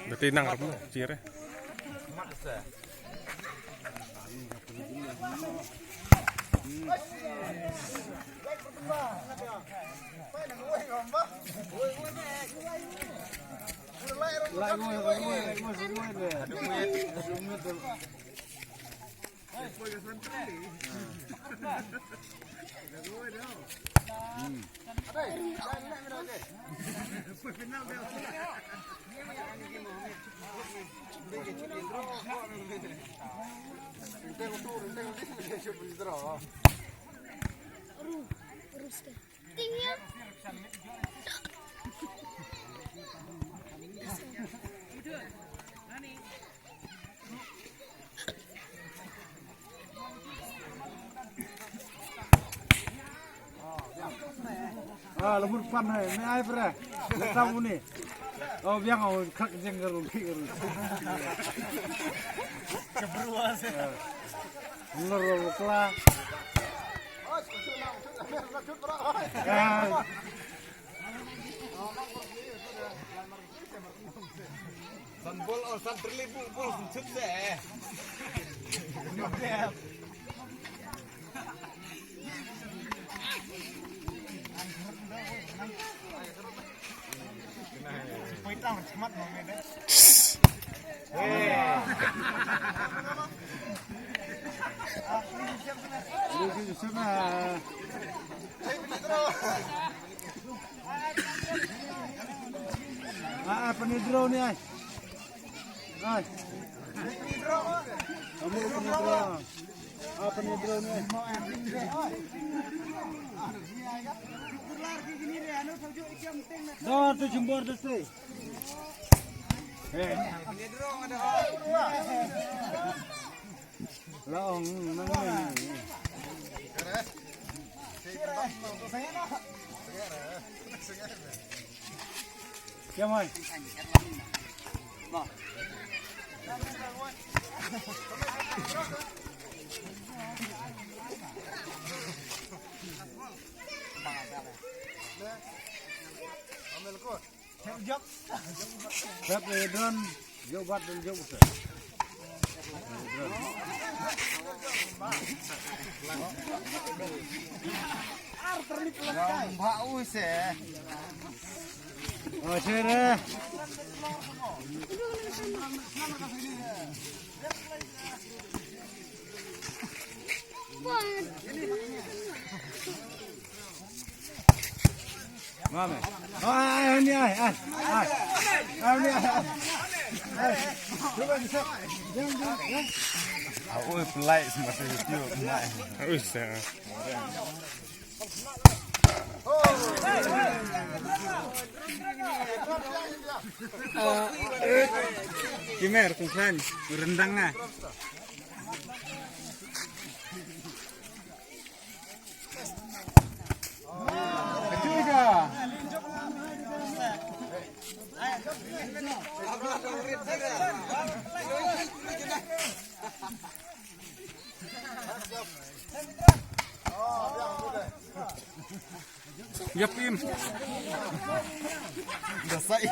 Berarti nang apa cire? Lemur pan hai, me ai pera. Tahu ni. Oh, biang au khak jeng gerul khir. Keberuas. Nurul kla. Sanbol or san terlibu-bul sud deh. Poitang cemat mami deh. Ini sana. Penidro ni ai. Ai. Kamu penidro. Penidro ni. Dah tu jembor dah tu. Penidro ada. Laong nang ni. Siapa mai? Siap ledron, jauh bat dan jauh besar. Bau sih. Oh, cere. Mame. Ah, ini ai. Ini ai. Coba bisa. Jangan. Aku pelai semasa itu pelai. Usah. Kimer kungkran rendang nah. Kecil juga. Yapim. Dasai.